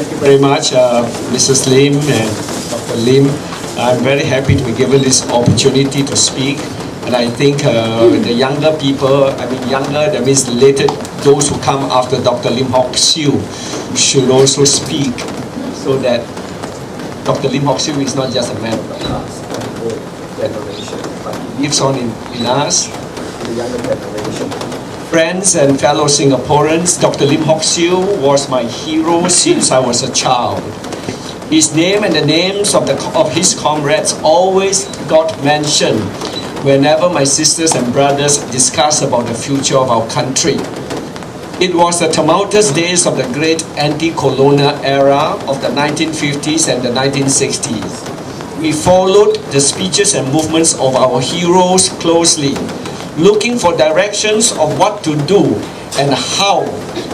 Thank you very much, Mrs. Lim and Dr. Lim. I'm very happy to be given this opportunity to speak. And I think the younger people, younger, that means later, those who come after Dr. Lim Hock Siew should also speak, so that Dr. Lim Hock Siew is not just a man of the past, of the old generation, but he lives on in us, the younger generation. Friends and fellow Singaporeans, Dr. Lim Hock Siew was my hero since I was a child. His name and the names of his comrades always got mentioned whenever my sisters and brothers discuss about the future of our country. It was the tumultuous days of the great anti-colonial era of the 1950s and the 1960s. We followed the speeches and movements of our heroes closely, looking for directions of what to do and how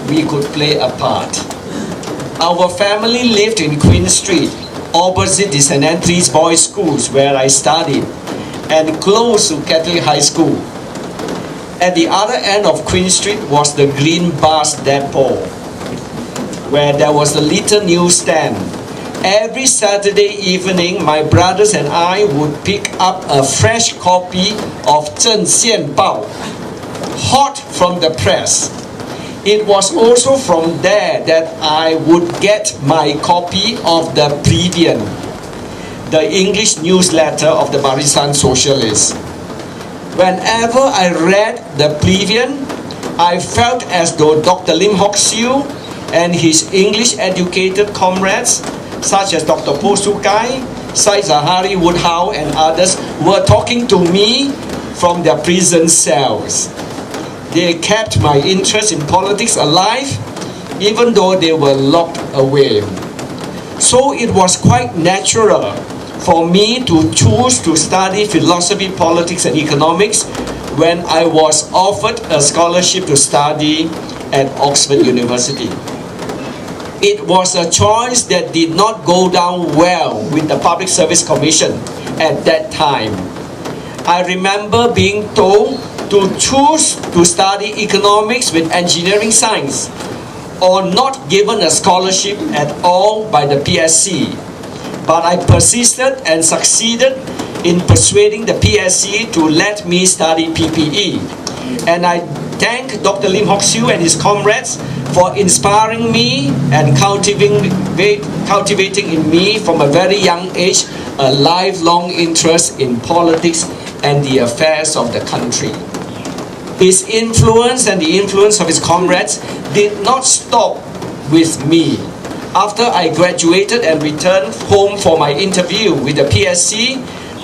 we could play a part. Our family lived in Queen Street, opposite the St. Anthony's Boys' Schools where I studied, and close to Catholic High School. At the other end of Queen Street was the Green Bus Depot, where there was a little newsstand. Every Saturday evening, my brothers and I would pick up a fresh copy of Zheng Xian Bao, hot from the press. It was also from there that I would get my copy of the Plebeian, the English newsletter of the Barisan Socialists. Whenever I read the Plebeian, I felt as though Dr. Lim Hock Siew and his English-educated comrades, such as Dr. Po Su Kai, Said Zahari Woodhouse, and others, were talking to me from their prison cells. They kept my interest in politics alive, even though they were locked away. So it was quite natural for me to choose to study philosophy, politics, and economics when I was offered a scholarship to study at Oxford University. It was a choice that did not go down well with the Public Service Commission at that time. I remember being told to choose to study economics with engineering science, or not given a scholarship at all by the PSC. But I persisted and succeeded in persuading the PSC to let me study PPE. And I thank Dr. Lim Hock Siew and his comrades for inspiring me and cultivating in me from a very young age a lifelong interest in politics and the affairs of the country. His influence and the influence of his comrades did not stop with me. After I graduated and returned home for my interview with the PSC,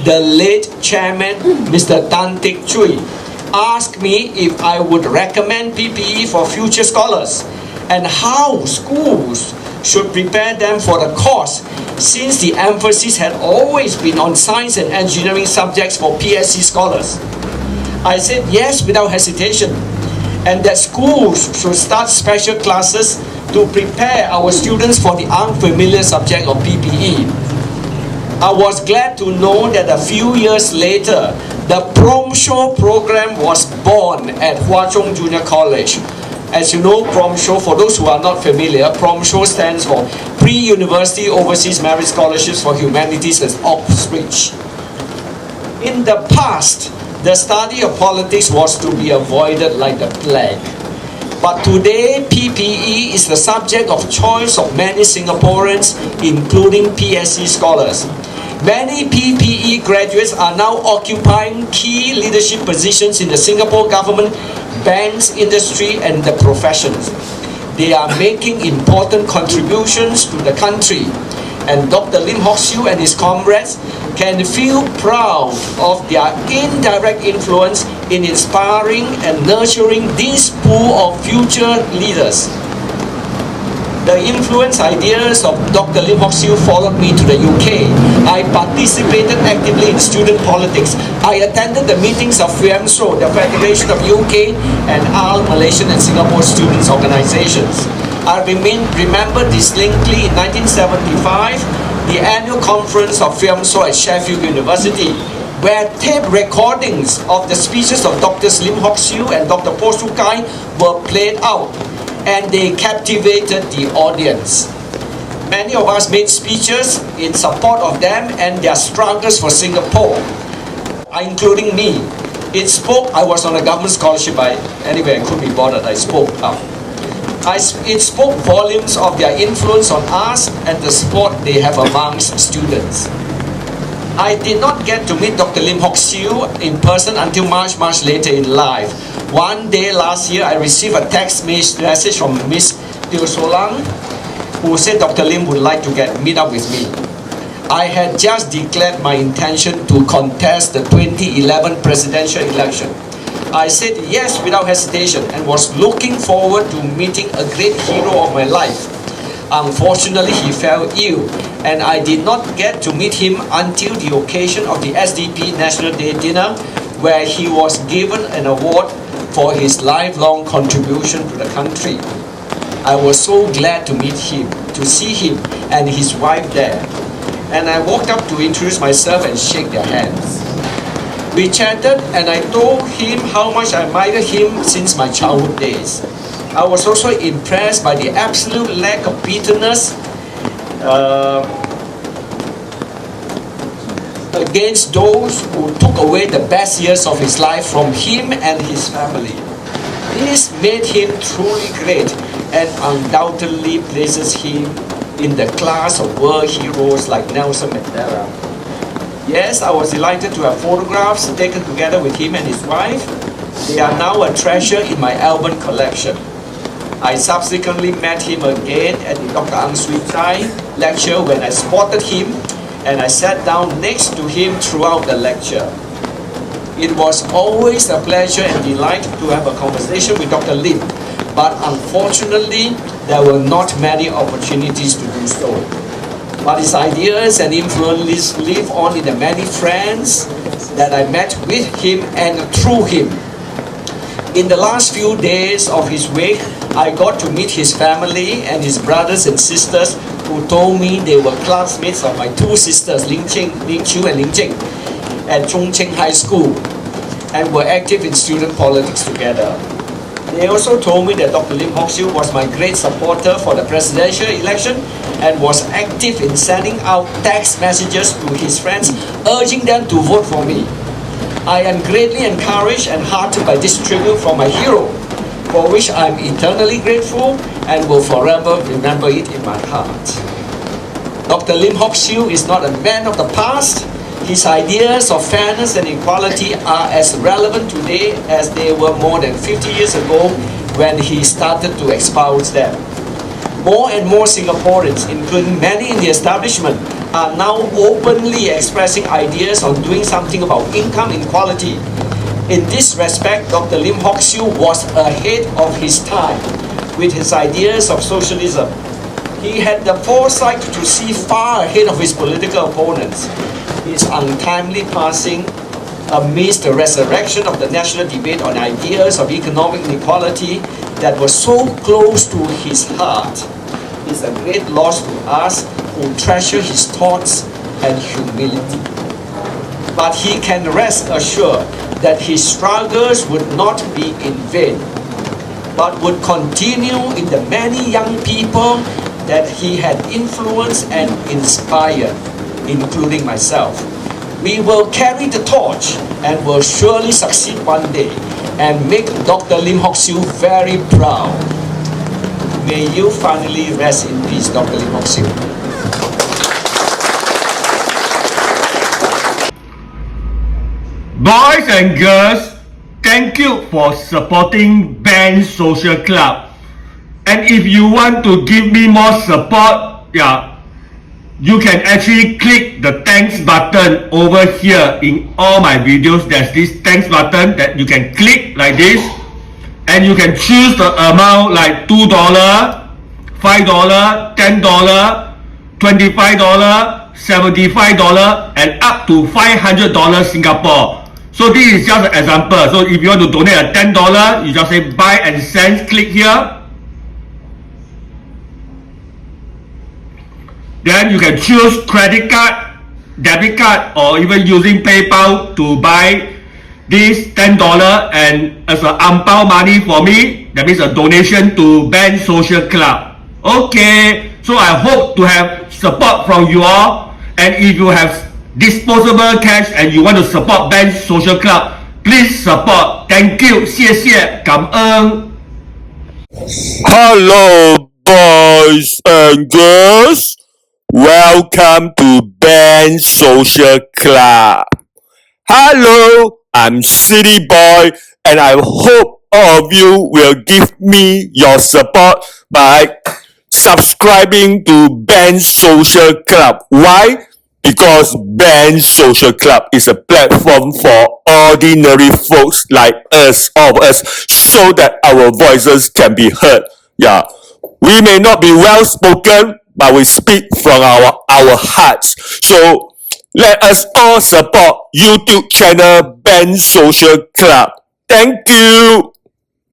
the late chairman, Mr. Tan Teck Chui, asked me if I would recommend PPE for future scholars and how schools should prepare them for the course, since the emphasis had always been on science and engineering subjects for PSC scholars. I said yes without hesitation, and that schools should start special classes to prepare our students for the unfamiliar subject of PPE. I was glad to know that a few years later, the Prom Show program was born at Hwa Chong Junior College. As you know, Prom Show, for those who are not familiar, Prom Show stands for Pre-University Overseas Merit Scholarships for Humanities at Oxbridge. In the past, the study of politics was to be avoided like the plague. But today, PPE is the subject of choice of many Singaporeans, including PSC scholars. Many PPE graduates are now occupying key leadership positions in the Singapore government, banks, industry, and the professions. They are making important contributions to the country, and Dr. Lim Hock Siew and his comrades can feel proud of their indirect influence in inspiring and nurturing this pool of future leaders. The influence ideas of Dr. Lim Hock Siew followed me to the UK. I participated actively in student politics. I attended the meetings of FIAMSO, the Federation of UK and AL Malaysian and Singapore Students Organizations. I remember distinctly in 1975, the annual conference of FIAMSO at Sheffield University, where tape recordings of the speeches of Drs. Lim Hock Siew and Dr. Po Su Kai were played out, and they captivated the audience. Many of us made speeches in support of them and their struggles for Singapore, including me. I was on a government scholarship, anyway, I couldn't be bothered, I spoke up. It spoke volumes of their influence on us and the support they have amongst students. I did not get to meet Dr. Lim Hock Siew in person until much later in life. One day last year, I received a text message from Miss Teo Solang, who said Dr. Lim would like to meet up with me. I had just declared my intention to contest the 2011 presidential election. I said yes without hesitation and was looking forward to meeting a great hero of my life. Unfortunately, he fell ill and I did not get to meet him until the occasion of the SDP National Day dinner, where he was given an award for his lifelong contribution to the country. I was so glad to meet him, to see him and his wife there. And I walked up to introduce myself and shake their hands. We chatted and I told him how much I admired him since my childhood days. I was also impressed by the absolute lack of bitterness against those who took away the best years of his life from him and his family. This made him truly great and undoubtedly places him in the class of world heroes like Nelson Mandela. Yes, I was delighted to have photographs taken together with him and his wife. They are now a treasure in my album collection. I subsequently met him again at the Dr. Ang Swee Chai lecture when I spotted him and I sat down next to him throughout the lecture. It was always a pleasure and delight to have a conversation with Dr. Lim, but unfortunately, there were not many opportunities to do so. But his ideas and influence live on in the many friends that I met with him and through him. In the last few days of his wake, I got to meet his family and his brothers and sisters who told me they were classmates of my two sisters, Ling Chu and Ling Ching, at Chung Cheng High School and were active in student politics together. They also told me that Dr. Lim Hock Siew was my great supporter for the presidential election and was active in sending out text messages to his friends urging them to vote for me. I am greatly encouraged and heartened by this tribute from my hero, for which I am eternally grateful and will forever remember it in my heart. Dr. Lim Hock Siew is not a man of the past. His ideas of fairness and equality are as relevant today as they were more than 50 years ago when he started to espouse them. More and more Singaporeans, including many in the establishment, are now openly expressing ideas on doing something about income inequality. In this respect, Dr. Lim Hock Siew was ahead of his time with his ideas of socialism. He had the foresight to see far ahead of his political opponents. His untimely passing amidst the resurrection of the national debate on ideas of economic inequality that was so close to his heart is a great loss to us who treasure his thoughts and humility. But he can rest assured that his struggles would not be in vain, but would continue in the many young people that he had influenced and inspired, including myself. We will carry the torch and will surely succeed one day and make Dr. Lim Hock Siew very proud. May you finally rest in peace, Dr. Lim Hock Siew. Boys and girls, thank you for supporting Band Social Club. And if you want to give me more support, you can actually click the thanks button over here in all my videos. There's this thanks button that you can click like this, and you can choose the amount like $2, $5, $10, $25, $75, and up to $500 Singapore. So this is just an example. So if you want to donate a $10, you just say buy and send, click here. Then you can choose credit card, debit card, or even using PayPal to buy this $10 and as an ampao money for me, that means a donation to Band Social Club. Okay, So I hope to have support from you all. And if you have disposable cash and you want to support Ben Social Club, please support. Thank you. 谢谢，感恩。Hello, boys and girls. Welcome to Ben Social Club. Hello, I'm City Boy, and I hope all of you will give me your support by subscribing to Ben Social Club. Why? Because Ben Social Club is a platform for ordinary folks like us, all of us, so that our voices can be heard. Yeah, we may not be well spoken, but we speak from our hearts. So let us all support YouTube channel Ben Social Club. Thank you.